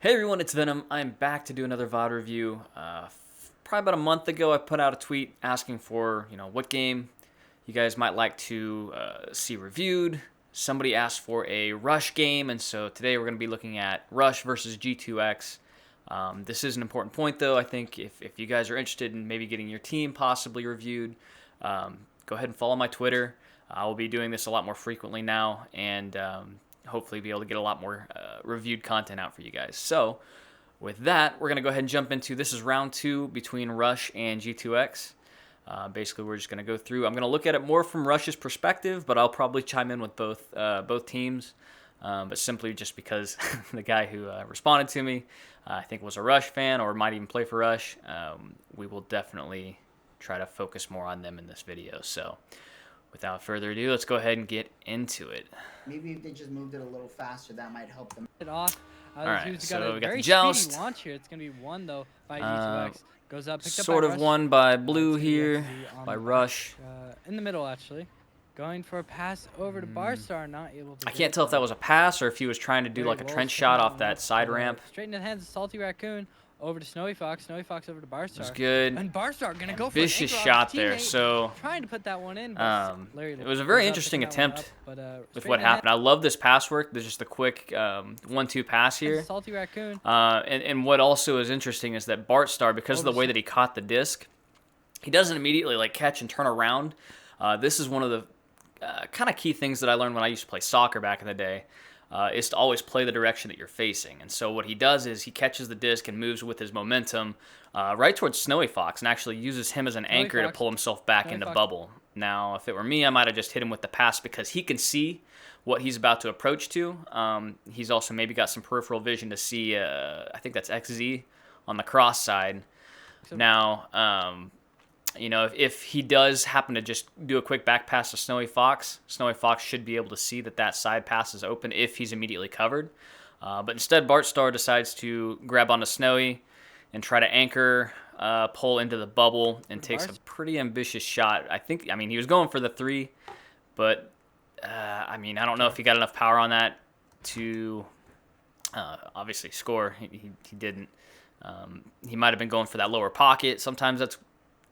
Hey everyone, it's Venom. I'm back to do another VOD review. Probably about a month ago, I put out a tweet asking for, what game you guys might like to see reviewed. Somebody asked for a Rush game, and so today we're going to be looking at Rush versus G2X. This is an important point, though. I think if you guys are interested in maybe getting your team possibly reviewed, go ahead and follow my Twitter. I will be doing this a lot more frequently now, and hopefully be able to get a lot more reviewed content out for you guys. So with that, we're going to go ahead and jump into this is round 2 between Rush and G2X. Basically, we're just going to go through. I'm going to look at it more from Rush's perspective, but I'll probably chime in with both teams. But simply just because the guy who responded to me, I think was a Rush fan or might even play for Rush, we will definitely try to focus more on them in this video. So without further ado, let's go ahead and get into it. Maybe if they just moved it a little faster, that might help them. Off. All right, so we got the very Joust. speedy launch here. It's gonna be one though by G2X. Goes up, picked up Sort by of Rush. one by Blue here, by the Rush. in the middle actually, going for a pass over to Barstar, not able to. I can't tell if that was a pass or if he was trying to do like a trench shot off that side ramp. Straight in the hands of Salty Raccoon. Over to Snowy Fox. Snowy Fox over to Barstar. It was good. And Barstar gonna go for an Ambitious anchor shot off his there. teammate, So trying to put that one in. it was a very interesting attempt with straight what in the happened. I love this pass work. There's just a quick 1-2 pass here. Salty Raccoon. And what also is interesting is that Barstar, because of the way that he caught the disc, he doesn't immediately like catch and turn around. This is one of the kind of key things that I learned when I used to play soccer back in the day. Is to always play the direction that you're facing. And so what he does is he catches the disc and moves with his momentum right towards Snowy Fox and actually uses him as an anchor to pull himself back into bubble. Now, if it were me, I might have just hit him with the pass because he can see what he's about to approach to. He's also maybe got some peripheral vision to see, I think that's XZ on the cross side. Now, if he does happen to just do a quick back pass to Snowy Fox should be able to see that side pass is open if he's immediately covered. But instead, Barstar decides to grab onto Snowy and try to anchor, pull into the bubble, and takes a pretty ambitious shot. I mean, he was going for the 3, but, I don't know if he got enough power on that to obviously score. He didn't. He might have been going for that lower pocket. Sometimes that's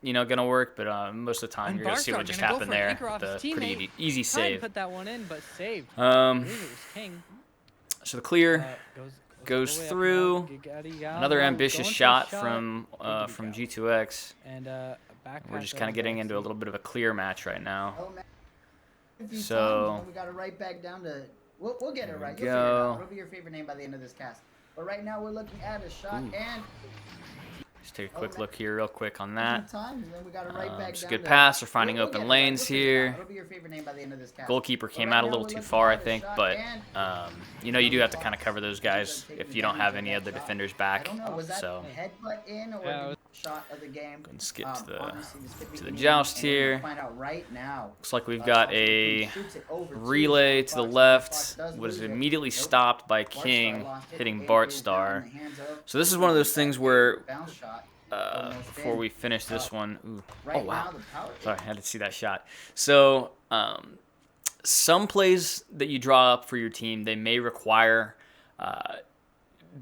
gonna work, but most of the time you're gonna see what just happened there. The pretty easy save. Put that one in, but saved. King. So the clear goes through. Another ambitious shot from G2X. And we're just kind of getting into a little bit of a clear match right now. So we got it right back down to. We'll get it right. You'll figure it out. What'll be your favorite name by the end of this cast? But right now we're looking at a shot and. Just take a quick look here real quick on that. It's a good down pass. We're finding open lanes here. What'll be your favorite name by the end of this cast? Goalkeeper came out a little too far, I think, but you do have to kind of cover those guys if you don't have any other defenders back. So headbutt in or shot of the game? Go and skip to the Joust here. Looks like we've got a relay to the left. Was immediately stopped by King hitting Barstar. So this is one of those things where before we finish this one. Ooh. Oh, wow. Sorry, I had to see that shot. So some plays that you draw up for your team, they may require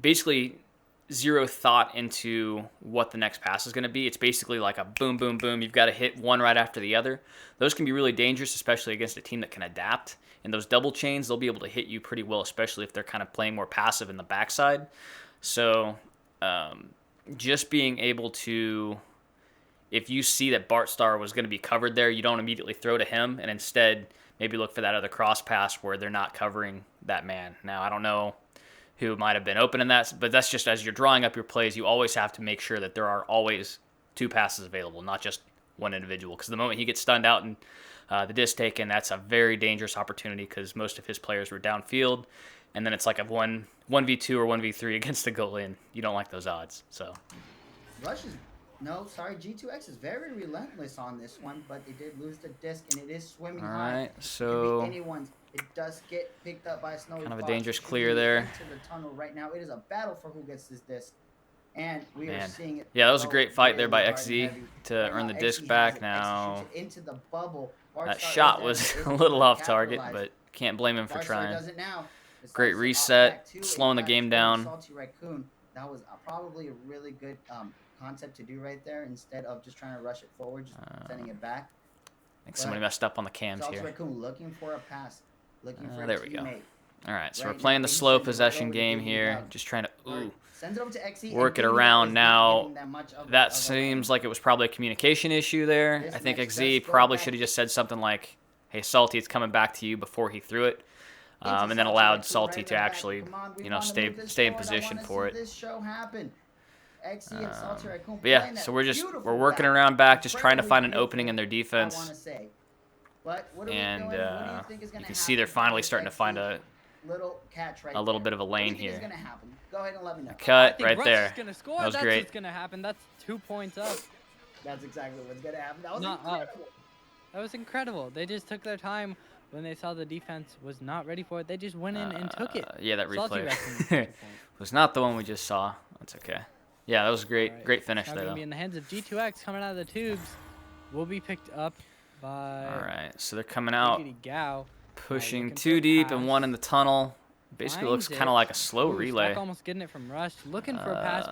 basically zero thought into what the next pass is going to be. It's basically like a boom, boom, boom. You've got to hit one right after the other. Those can be really dangerous, especially against a team that can adapt. In those double chains, they'll be able to hit you pretty well, especially if they're kind of playing more passive in the backside. So just being able to, if you see that Barstar was going to be covered there, you don't immediately throw to him, and instead maybe look for that other cross pass where they're not covering that man. Now, I don't know who might have been open in that, but that's just as you're drawing up your plays, you always have to make sure that there are always 2 passes available, not just one individual. Because the moment he gets stunned out and the disc taken, that's a very dangerous opportunity because most of his players were downfield. And then it's like a 1v2 or 1v3 against the goal in. You don't like those odds. So G2X is very relentless on this one, but they did lose the disc, and it is swimming high. All right, so anyone's. It does get picked up by Snowy kind of a Fox. dangerous clear there. Into the tunnel right now. It is a battle for who gets this disc, and we are seeing it. Yeah, that was a great fight there by XZ to earn the disc back. Now into the bubble. that shot was a little off target, but can't blame him for trying. Does it now. Great reset, slowing the game down. Salty Raccoon. That was probably a really good concept to do right there. Instead of just trying to rush it forward, just sending it back. I think somebody messed up on the cams Salty here. Raccoon looking for a pass, looking for a there we go. teammate. All right, so Right we're playing now, the he's slow sending it possession over to game Giggity here, Gao. just trying to Sends it over to XE, work it and Giggity Gao around is not now. getting that much of That a seems lane. like it was probably a communication issue there. This I think match XZ does go probably back- should have just said something like, "Hey, Salty, it's coming back to you," before he threw it, Into and then Salty allowed Raccoon Salty right in to the back. actually, Come on, we you know, wanna stay move this in forward. I position wanna for see it. this show happen. XE and Salty Raccoon But yeah, playing that so we're beautiful working back. around back, just trying to Incredibly find an beautiful, opening in their I defense. want to say. But what are we And doing? What do you think is you gonna can happen see they're finally with starting to find XE? Little catch right a little there. bit of a What do you lane think is here. gonna happen? Go ahead and let me know. I Cut think right Rush there. is gonna score. That was That's great. what's gonna happen. That's 2 points up. That's exactly what's gonna happen. That was Not up. incredible. That was incredible. They just took their time when they saw the defense was not ready for it. They just went in and took it. Yeah, that Salty replay Raccoon took the point. was not the one we just saw. That's okay. Yeah, that was a great, Alright, great finish now there. gonna Though. be in the hands of G2X coming out of the tubes. Will be picked up by All right, so they're coming out, Giggity Gao. pushing looking for two a deep and pass. one in the tunnel. Basically looks Finds kind it. of like a slow Ooh, relay. Stack almost getting it from Rush. Looking for a pass.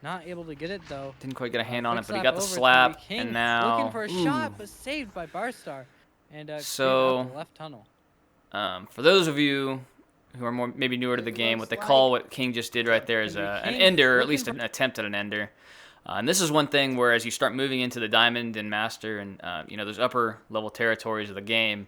Not able to get it though. Didn't quite get a hand on Quick it, but he slap got the over. It's gonna slap, be King and now looking for a shot, but saved by Barstar. And So- up the left tunnel. For those of you who are more maybe newer to the It game, looks what they call like- what King just did right there is Gonna be an King ender, or at looking least for- an attempt at an ender. And this is one thing where as you start moving into the Diamond and Master and you know, those upper level territories of the game,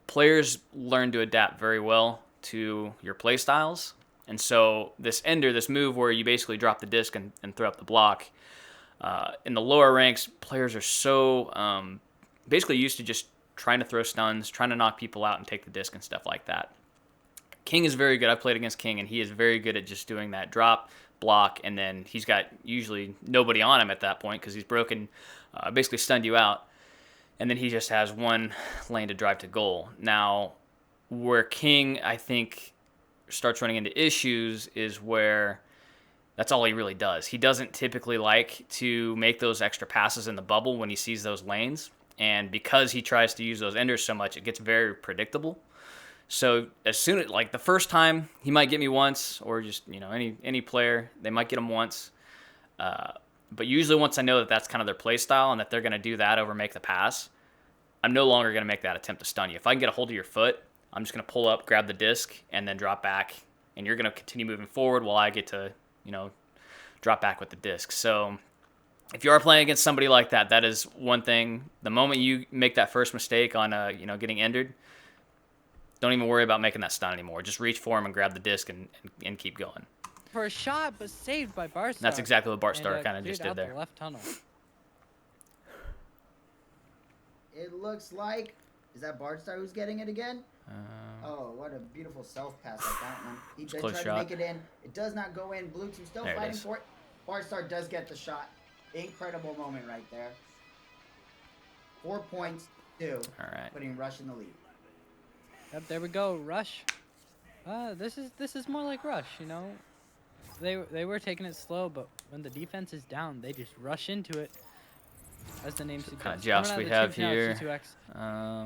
players learn to adapt very well to your play styles. And so this ender, this move where you basically drop the disc and throw up the block, in the lower ranks, players are so basically used to just trying to throw stuns, trying to knock people out and take the disc and stuff like that. King is very good. I've played against King, and he is very good at just doing that drop, block, and then he's got usually nobody on him at that point because he's broken, basically stunned you out. And then he just has one lane to drive to goal. Now, where King, I think, starts running into issues is where that's all he really does. He doesn't typically like to make those extra passes in the bubble when he sees those lanes. And because he tries to use those enders so much, it gets very predictable. So as soon as, like the first time, he might get me once, or just, you know, any player, they might get him once. But usually once I know that that's kind of their play style and that they're going to do that over make the pass, I'm no longer going to make that attempt to stun you. If I can get a hold of your foot, I'm just going to pull up, grab the disc, and then drop back. And you're going to continue moving forward while I get to, you know, drop back with the disc. So if you are playing against somebody like that, that is one thing. The moment you make that first mistake on, you know, getting entered, don't even worry about making that stun anymore. Just reach for him and grab the disc and keep going. For a shot, but saved by Barstar. That's exactly what Barstar And, kind of just cleared did out there. the left tunnel. It looks like, is that Barstar who's getting it again? Oh, what a beautiful self pass like that one. He did close try shot. to make it in. It does not go in. Blue team still There it fighting is. for it. Barstar does get the shot. Incredible moment right there. 4 points, 2. All right. Putting Rush in the lead. Yep, there we go. Rush. This is more like Rush, you know. They were taking it slow, but when the defense is down, they just rush into it. As the name suggests. Kind of joust Coming we out have of the tubes now, here.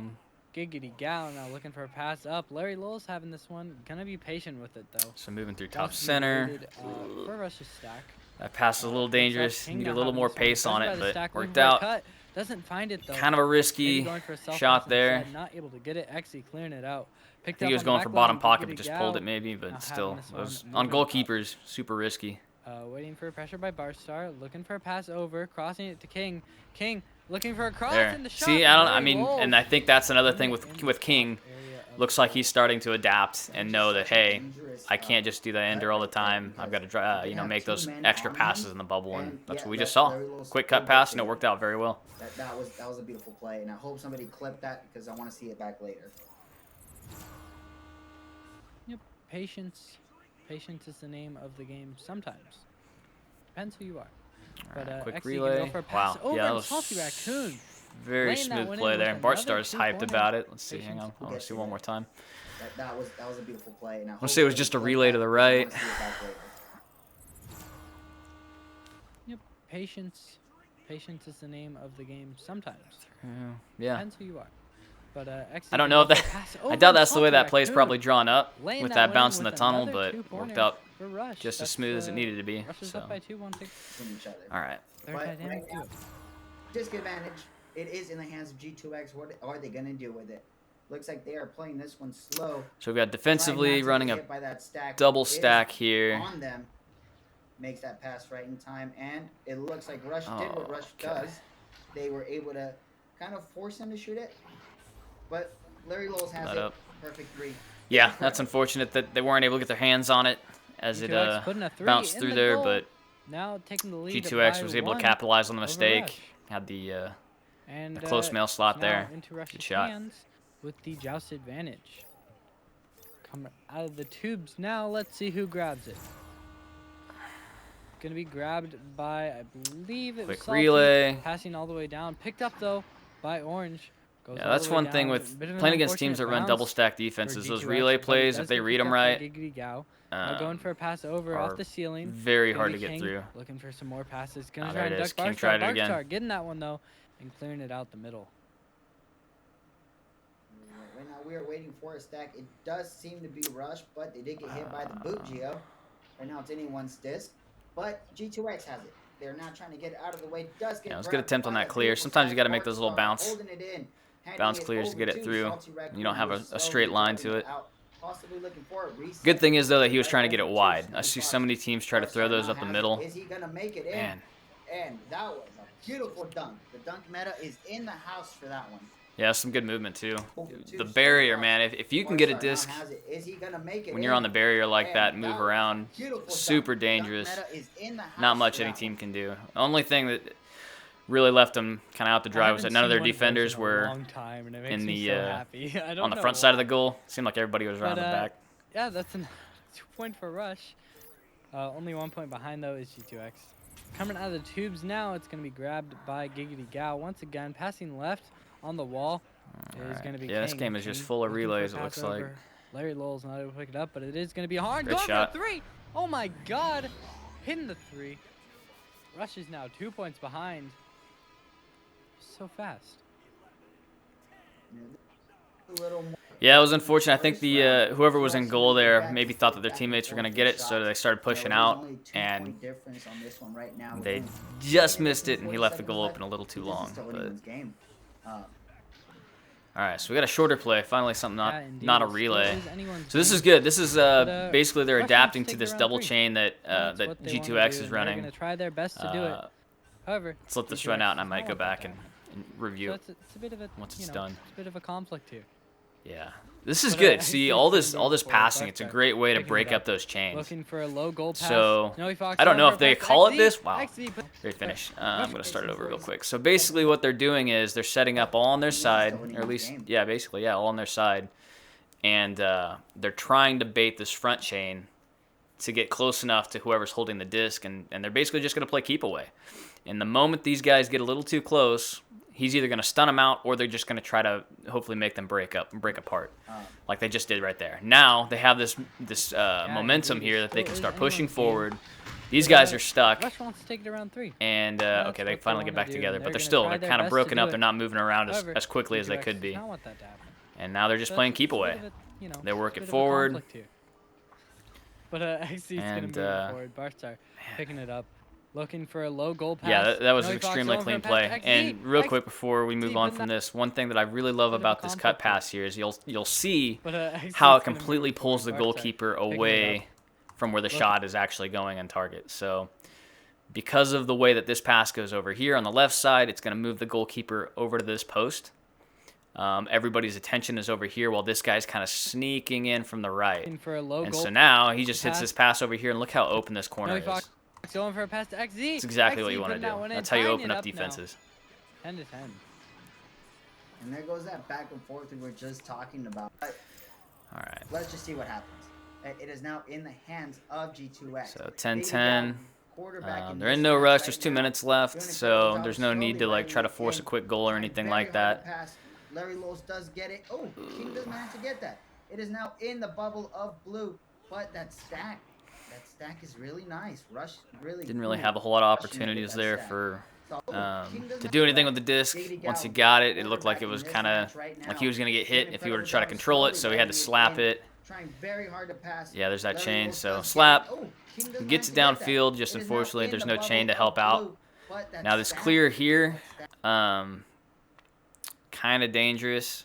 G2X. Giggity Gal now looking for a pass up. Larry Lowell's having this one. Gonna be patient with it though. So moving through top Must be center. waited, for Rush's stack. That pass is a little dangerous. King Need now a little having more this one. pace on Goes by it, the but stack, looking worked for a out. cut. Doesn't find it though. Kind of a Maybe risky going for a self shot pass there. instead, not able to get it. Actually clearing it out. I Picked think he up was on the going back for line, bottom pocket, Giggity but just Gal. pulled it maybe. Now But still, having this it was one on moving up. goalkeepers, super risky. Waiting for pressure by Barstar, looking for a pass over, crossing it to King. King looking for a cross There. in the shot. See, from I don't. I Larry mean, Lowell. and I think that's another thing In with the King. top area of Looks the like goal. he's starting to adapt and know that, hey, Dangerous, I can't just do that ender all the time. I've got to, you know, make those extra passes in the bubble, and that's what we just saw. Quick cut pass, and it worked out very well. That was a beautiful play, and I hope somebody clipped that because I want to see it back later. Yep, patience. Patience is the name of the game sometimes. Depends who you are. But Quick XE can go relay. for a pass Wow, over yeah, that to was Salty Raccoon. very Laying that smooth one play in there. with Bart another Star's 2 hyped points. about it. Let's see, Patience. hang on. I want We'll to see get one to more time. That was a beautiful play, and I I'll say it was just a relay to the right. Yep, patience. Patience is the name of the game sometimes. Yeah, Depends who you are. But I don't know if that. I doubt that's the way that play's probably Tube. drawn up Laying with that that one bounce in in the with tunnel, another but 2 worked pointers out for Rush. just as That's, smooth as it needed to be. Rush is So, up by 2, 1 6. From each other. all right. They're But dynamic right now, duo. disc advantage. It is in the hands of G2X. What are they gonna do with it? Looks like they are playing this one slow. So we've got defensively Trying not to running get a hit by that stack. double It is stack here. on them. Makes that pass right in time, and it looks like Rush did what Rush Okay. does. They were able to kind of force him to shoot it, but Larry Lowles has Let it. up. Perfect 3. Yeah, that's unfortunate that they weren't able to get their hands on it as it G2X putting a 3 bounced in through the there, goal. but Now taking the lead G2X by was able to 1 capitalize on the over mistake. Rush. Had the And close mail slot now there. into Rush's Good shot. hands with the joust advantage. Coming out of the tubes now. Let's see who grabs it. Gonna be grabbed by, I believe it was Quick Salty, relay. passing all the way down. Picked up though by Orange. Goes Yeah, all that's the way one thing down. with Bit of an playing against teams that unfortunate run double bounce stack for defenses. Those G2X, relay but it plays, does if they get read picked them up by right, Giggity Gao. Now going for a pass over are off the ceiling. very Gonna hard be to get King through. Looking for some more passes. Gonna Oh, try there and it is. duck King Barstar. tried it again. Barstar getting that one though and clearing it out the middle. Right now we are waiting for a stack. It does seem to be Rush, but they did get hit by the boot Geo. Right now it's anyone's disc, but G2X has it. They're not trying to get it out of the way. Does get Yeah, it was a good grabbed attempt on by that the clear. beautiful Sometimes you stack. got to make those little Barstar bounce holding it in, handing bounce it clears to over get it through. Salty Raccoon, You don't have who a is slowly straight line to driving it. out, possibly looking for a reset. Good thing is though that he was Right trying to get it over wide. to I see Snoop so many teams try to throw Barstar those now up the has it. middle. Is he gonna make it in? Man, And that was a beautiful dunk. The dunk meta is in the house for that one. yeah, some good movement too. Over to The barrier, Snoop man. If you can get a Barstar now disc has it. Is he gonna make it when you're on the in? barrier like And that, move was around, a beautiful dunk. super The dunk dangerous. meta is in the house Not much for any that team one. can do. The only thing that really left them kind of out to dry was that none of their defenders were in the on the front side of the goal. Seemed like everybody was around the back. Yeah, that's a 2-point for Rush. Only 1 point behind though is G2X. Coming out of the tubes now, it's gonna be grabbed by Giggity Gao once again, passing left on the wall. It is gonna be Yeah, this King. game is just King full of looking for a relays, it pass looks like. over. Larry Lowell's not able to pick it up, but it is gonna be hard. Good Going shot. for a 3. Oh my God, hitting the 3. Rush is now 2 points behind. So fast. A little more. Yeah, it was unfortunate. I think the whoever was in goal there maybe thought that their teammates were going to get it, so they started pushing out, and they just missed it, and he left the goal open a little too long. But all right, so we got a shorter play. Finally, something not a relay. So this is good. This is basically they're adapting to this double chain that that G2X is running. They're gonna try their best to do it. However, Let's let this run out, and I might go back and review it it's a bit of a once it's you know, done. It's a bit of a conflict here. Yeah, this is But, good. I See, think all it's this gonna be passing. for It's a Barstar. great way to Picking it break up. up those chains. Looking for a low goal pass. So, Snowy Fox I don't know over if they pass to call it XZ. this. Wow. XZ, but- Great finish. I'm going to start it over real quick. So basically what they're doing is they're setting up all on their side, or at least, yeah, basically, yeah, all on their side. And they're trying to bait this front chain to get close enough to whoever's holding the disc, and they're basically just going to play keep away. And the moment these guys get a little too close, he's either going to stun them out or they're just going to try to hopefully make them break apart, like they just did right there. Now they have this momentum here that they can start pushing forward. These guys are stuck, Rush wants to take it around 3. and That's okay, they what they finally wanna get back do, together, and but they're they're gonna try they're their kind of best to broken do up. it. They're not moving around However, as quickly as they G2X could be, does not want that to happen. and now they're just So playing it's keep a bit away. of a, you know, They work bit it of a forward. conflict here. But XC's And, gonna move forward. Barstar picking it up, looking for a low goal pass. Yeah, that was an Snowy Fox extremely going for a clean pass play. to XZ. And real quick before we move XZ on putting from that- this, one thing that I really love bit of a about this cut conflict pass here is you'll see But, XC's how it gonna move completely pulls the forward. Barstar goalkeeper picking it away up. from where the Look. shot is actually going on target. So because of the way that this pass goes over here on the left side, it's going to move the goalkeeper over to this post. Everybody's attention is over here while this guy's kind of sneaking in from the right. Looking for a low And goal so now he just hits pass. this pass over here, and look how open this corner Snowy is. Fox going for a pass to XZ. It's exactly what XZ you want to putting that do. one in, That's how you tying open it up now. defenses. 10 to 10. And there goes that back and forth we were just talking about. But All right. let's just see what happens. It is now in the hands of G2X. So They 10-10. quarterback They're this in no match rush. right There's 2 now. minutes left, Doing a so good there's job no need to slowly like try to running force a in. quick goal or And anything very like hard that. to pass. Larry Lowes does get it. Oh, King does manage to get that. It is now in the bubble of blue, but that stack is really nice. Rush really Didn't really ooh, have a whole lot of Rush made it with opportunities that there stack. for to do anything with the disc. Once he got it, it looked like it was kind of like he was going to get hit if he were to try to control it, so he had to slap it. Yeah, there's that chain, so slap. Gets it downfield, just unfortunately there's no chain to help out. Now this clear here, kind of dangerous.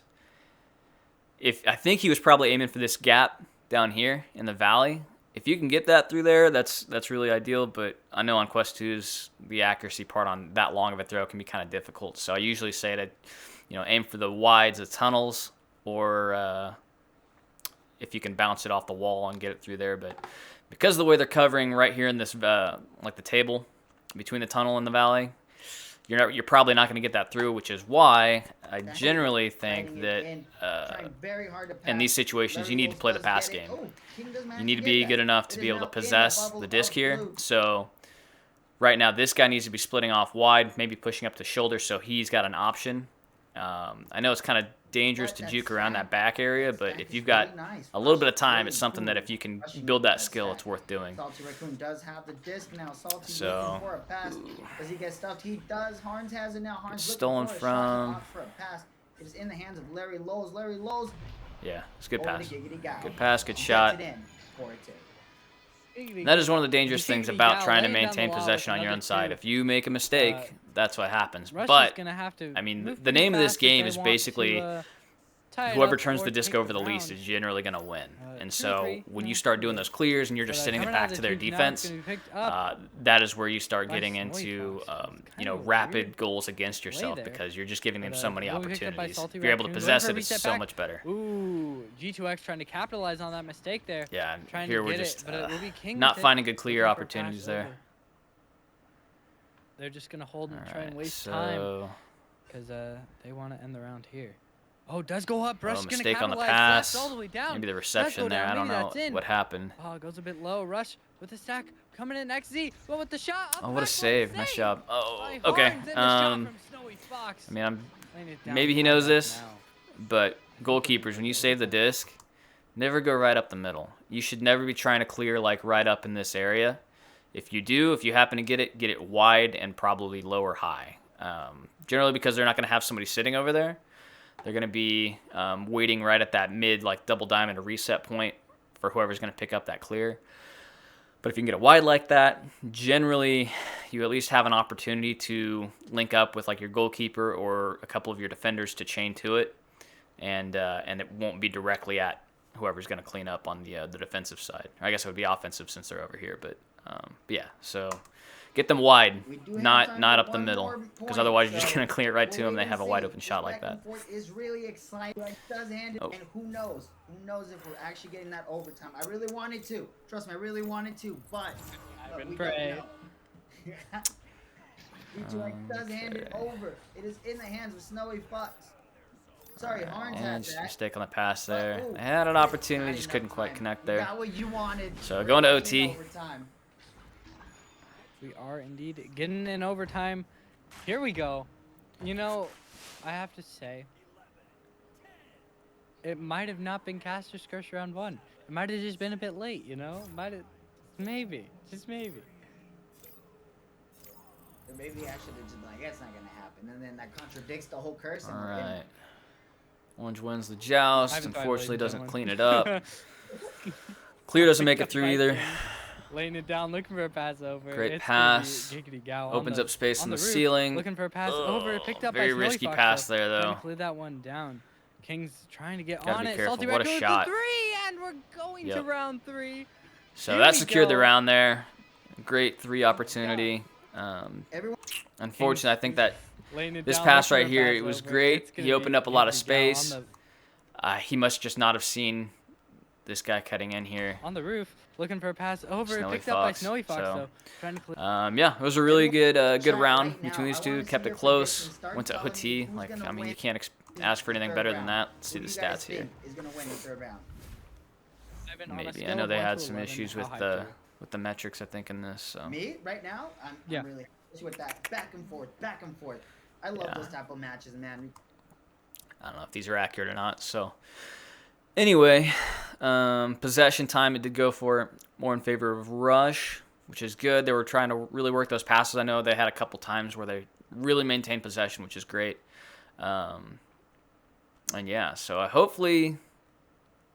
I think he was probably aiming for this gap down here in the valley. If you can get that through there, that's really ideal, but I know on Quest 2's the accuracy part on that long of a throw can be kind of difficult. So I usually say to, aim for the wides, the tunnels, or if you can bounce it off the wall and get it through there. But because of the way they're covering right here in this, like the table between the tunnel and the valley, you're probably not going to get that through, which is why I generally think that in these situations you need to play the pass game. You need to be good enough to be able to possess the disc here. So right now this guy needs to be splitting off wide, maybe pushing up to shoulder, so he's got an option. I know it's kind of dangerous to juke around that back area, but if you've got a little bit of time, it's something that if you can build that skill, it's worth doing. Salty Raccoon does have the disc now. Salty So, for a pass. Does he get stuffed? He does. Harns has it now. Harns it's stolen from. For a pass. It is in the hands of Larry Lowe's. Larry Lowe's. Yeah, it's a good pass. Good pass, good shot. That is one of the dangerous things about trying to maintain possession on your own side. If you make a mistake, that's what happens. But, I mean, the name of this game is basically whoever turns the disc over the least is generally going to win. And so when you start doing those clears and you're just sending it back to their defense, that is where you start getting into, rapid goals against yourself because you're just giving them so many opportunities. If you're able to possess it, it's so much better. Ooh, GIIX trying to capitalize on that mistake there. Yeah, and here we're just not finding good clear opportunities there. They're just going to hold and try and waste time because they want to end the round here. Oh, does go up. Rush is going to mistake on the pass. All the way down. Maybe the reception there. I don't know what happened. Oh, it goes a bit low. Rush with the stack coming in XZ. Well, with the shot. Oh, what a save. Nice job. Oh, okay. I mean, maybe he knows this, but goalkeepers, when you save the disc, never go right up the middle. You should never be trying to clear like right up in this area. If you do, if you happen to get it wide and probably low or high. Generally because they're not going to have somebody sitting over there. They're going to be waiting right at that mid, like double diamond or reset point for whoever's going to pick up that clear. But if you can get it wide like that, generally you at least have an opportunity to link up with like your goalkeeper or a couple of your defenders to chain to it, and it won't be directly at whoever's going to clean up on the defensive side. Or I guess it would be offensive since they're over here, but yeah. So get them wide, not up the middle, because otherwise you're just going to clear it right to them. They have a wide open shot like that. Is really exciting. And who knows? Who knows if we're actually getting that overtime? I really wanted to. Trust me, I really wanted to, but we don't know. GIIX does hand it over. It is in the hands of Snowy Fox. Sorry, Harns had that. Mistake on the pass there. They had an opportunity, just couldn't quite connect there. Got what you wanted. So going to OT. We are indeed getting in overtime. Here we go. You know, I have to say, it might have not been Caster's Curse round 1. It might have just been a bit late, you know? Maybe. Just maybe. Or maybe I should have just like, that's not going to happen. And then that contradicts the whole curse. All right. Orange wins the joust. Unfortunately, doesn't clean it up. Clear doesn't make it through either. Laying it down, looking for a pass over. Great pass. Opens up space on the ceiling. Looking for a pass over. Picked up very by risky pass there, though. Trying to clear that one down. King's trying to get Gotta on be it. careful. Salty What a Raccoon shot. to 3, and we're going to round 3. So Here that we secured go. the round there. Great 3 opportunity. Unfortunately, I think that this pass right here, it was great. He opened up a lot of space. He must just not have seen this guy cutting in here. On the roof, looking for a pass over. Snowy Picked up by Fox, Snowy Fox, so, though. Trying to clear. Yeah, it was a really good round between these two. Kept it close. Went to OT. Like, I mean, you can't ask for anything better than that. Let's see the stats here. Maybe. I know they had some issues with the metrics, I think, in this. So. Me right now, I'm really with that back and forth. I love those type of matches, man. I don't know if these are accurate or not. So, anyway, possession time, it did go for more in favor of Rush. which is good. They were trying to really work those passes. I know they had a couple times where they really maintained possession, which is great. And yeah, so hopefully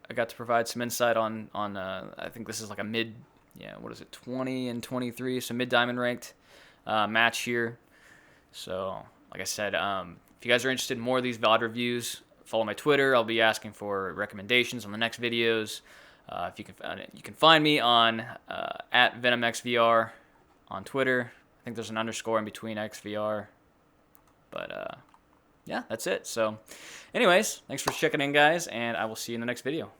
I got to provide some insight on I think this is like a mid, what is it, 20 and 23, so mid diamond ranked match here. So like I said, if you guys are interested in more of these VOD reviews, follow my Twitter. I'll be asking for recommendations on the next videos. If you can find me on at VenomXVR on Twitter. I think there's an underscore in between XVR. But yeah, that's it. So anyways, thanks for checking in, guys, and I will see you in the next video.